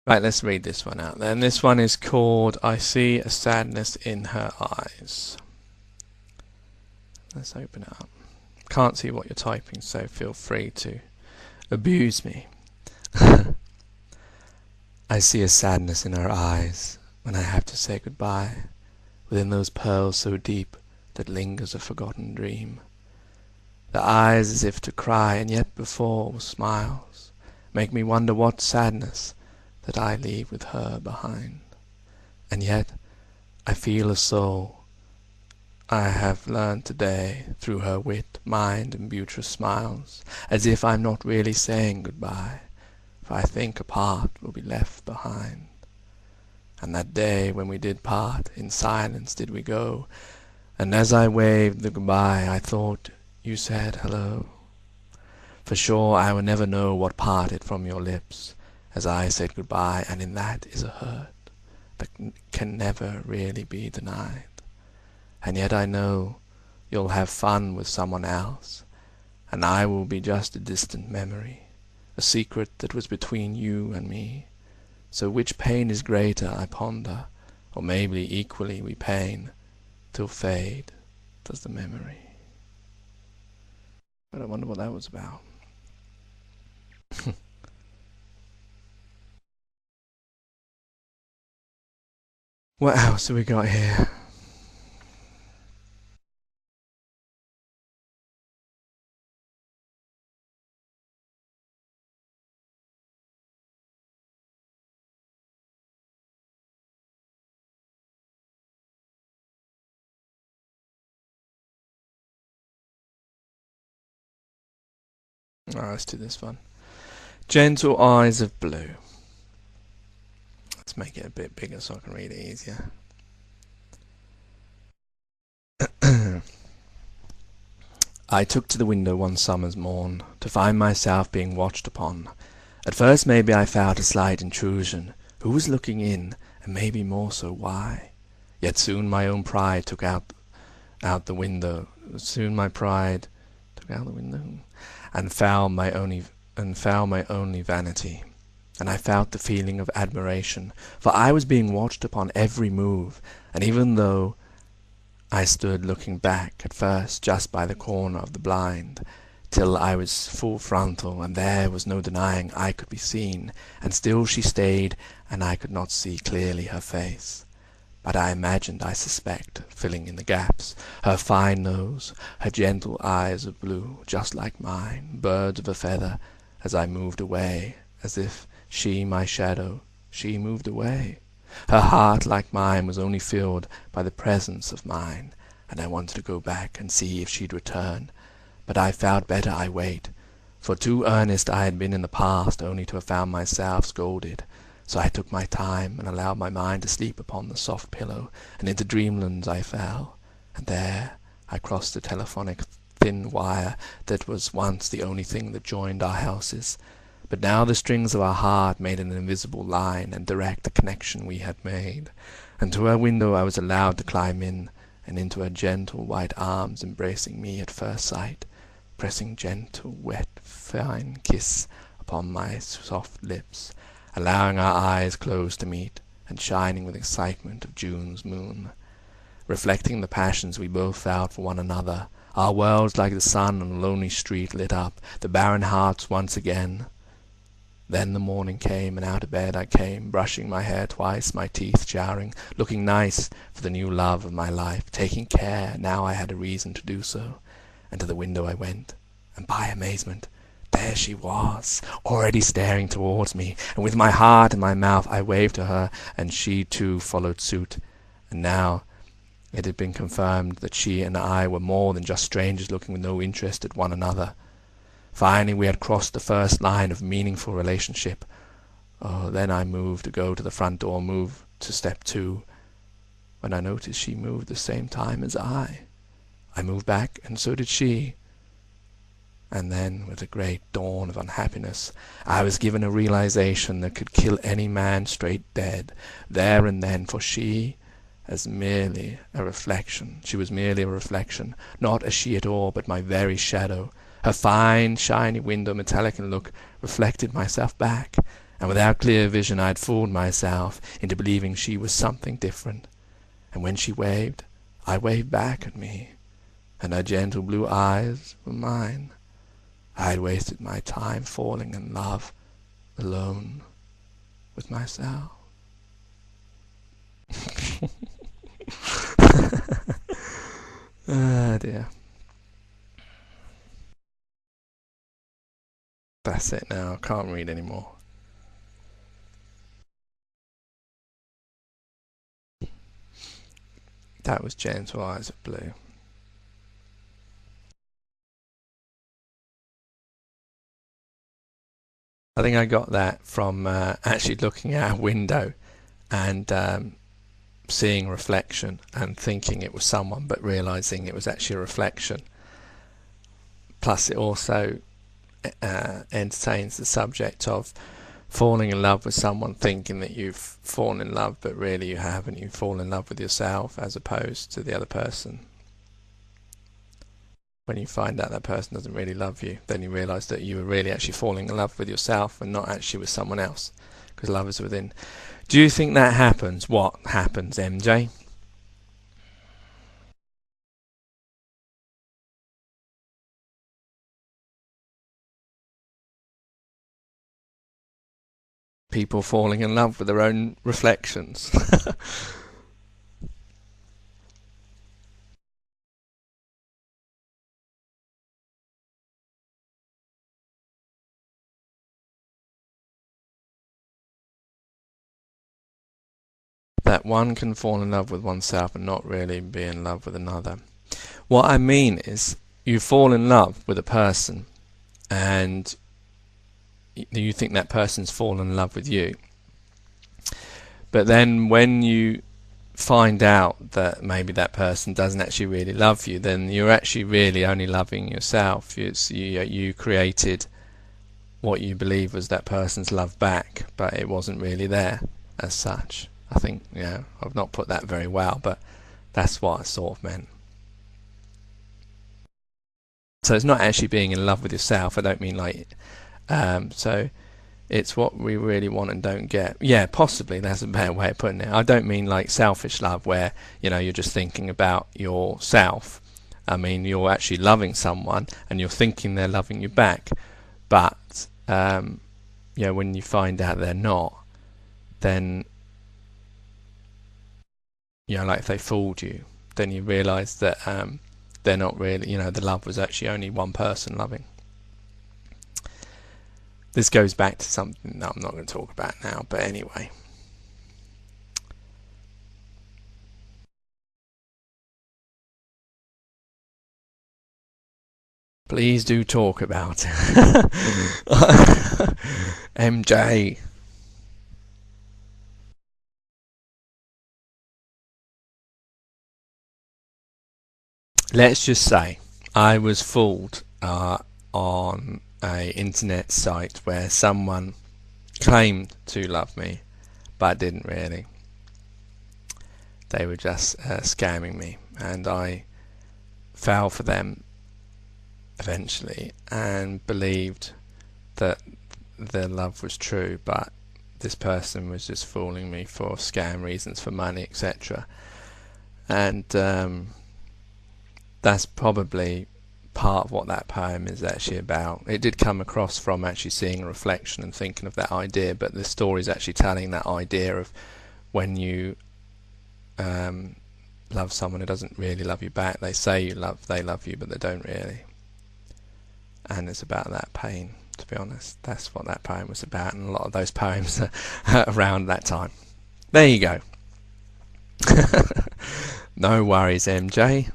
Right, let's read this one out then. This one is called I See a Sadness in Her Eyes. Let's open it up. Can't see what you're typing, so feel free to abuse me. I see a sadness in her eyes when I have to say goodbye, within those pearls so deep that lingers a forgotten dream. The eyes as if to cry, and yet before smiles, make me wonder what sadness that I leave with her behind. And yet I feel a soul I have learned today through her wit, mind, and beauteous smiles, as if I'm not really saying goodbye, for I think a part will be left behind. And that day when we did part, in silence did we go, and as I waved the goodbye, I thought you said hello. For sure I will never know what parted from your lips, as I said goodbye, and in that is a hurt that can never really be denied. And yet I know you'll have fun with someone else, and I will be just a distant memory, a secret that was between you and me. So which pain is greater, I ponder, or maybe equally we pain, till fade does the memory. But I wonder what that was about. What else have we got here? Alright, let's do this one. Gentle eyes of blue. Let's make it a bit bigger so I can read it easier. I took to the window one summer's morn, to find myself being watched upon. At first maybe I felt a slight intrusion. Who was looking in, and maybe more so why? Yet soon my own pride took out the window. Soon my pride took out the window, and found my only vanity. And I felt the feeling of admiration, for I was being watched upon every move, and even though I stood looking back, at first just by the corner of the blind, till I was full frontal, and there was no denying I could be seen, and still she stayed, and I could not see clearly her face. But I imagined, I suspect, filling in the gaps, her fine nose, her gentle eyes of blue, just like mine, birds of a feather, as I moved away, as if she my shadow, she moved away. Her heart, like mine, was only filled by the presence of mine, and I wanted to go back and see if she'd return. But I felt better I wait, for too earnest I had been in the past, only to have found myself scolded. So I took my time, and allowed my mind to sleep upon the soft pillow, and into dreamlands I fell. And there I crossed the telephonic thin wire that was once the only thing that joined our houses. But now the strings of our heart made an invisible line, and direct the connection we had made. And to her window I was allowed to climb in, and into her gentle white arms embracing me at first sight, pressing gentle, wet, fine kiss upon my soft lips, allowing our eyes close to meet, and shining with excitement of June's moon, reflecting the passions we both felt for one another, our worlds like the sun on a lonely street lit up, the barren hearts once again. Then the morning came, and out of bed I came, brushing my hair twice, my teeth showering, looking nice for the new love of my life, taking care, now I had a reason to do so. And to the window I went, and by amazement, there she was, already staring towards me, and with my heart in my mouth I waved to her, and she too followed suit. And now it had been confirmed that she and I were more than just strangers looking with no interest at one another. Finally we had crossed the first line of meaningful relationship. Oh, then I moved to go to the front door, moved to step 2, when I noticed she moved the same time as I. I moved back, and so did she. And then, with a great dawn of unhappiness, I was given a realization that could kill any man straight dead, there and then, for she was merely a reflection, not a she at all, but my very shadow. Her fine, shiny window, metallic in look, reflected myself back, and without clear vision I'd fooled myself into believing she was something different. And when she waved, I waved back at me, and her gentle blue eyes were mine. I had wasted my time falling in love alone with myself. Ah, dear. That's it now. I can't read anymore. That was Gentle Eyes of Blue. I think I got that from actually looking out a window and seeing reflection and thinking it was someone, but realizing it was actually a reflection. Plus it also entertains the subject of falling in love with someone, thinking that you've fallen in love, but really you haven't. You fall in love with yourself as opposed to the other person. When you find out that person doesn't really love you, then you realise that you were really actually falling in love with yourself and not actually with someone else, because love is within. Do you think that happens? What happens, MJ? People falling in love with their own reflections. That one can fall in love with oneself and not really be in love with another. What I mean is, you fall in love with a person and you think that person's fallen in love with you, but then when you find out that maybe that person doesn't actually really love you, then you're actually really only loving yourself. You created what you believe was that person's love back, but it wasn't really there as such. I think, I've not put that very well, but that's what I sort of meant. So it's not actually being in love with yourself. I don't mean like, so it's what we really want and don't get. Yeah, possibly that's a better way of putting it. I don't mean like selfish love where, you're just thinking about yourself. I mean, you're actually loving someone and you're thinking they're loving you back. But, when you find out they're not, then, like if they fooled you, then you realise that they're not really, the love was actually only one person loving. This goes back to something that I'm not going to talk about now, but anyway. Please do talk about it. MJ. Let's just say I was fooled on a internet site where someone claimed to love me but didn't really. They were just scamming me, and I fell for them eventually and believed that their love was true, but this person was just fooling me for scam reasons, for money, etc. And that's probably part of what that poem is actually about. It did come across from actually seeing a reflection and thinking of that idea, but the story is actually telling that idea of when you love someone who doesn't really love you back. They say they love you, but they don't really. And it's about that pain, to be honest. That's what that poem was about, and a lot of those poems are around that time. There you go. No worries, MJ.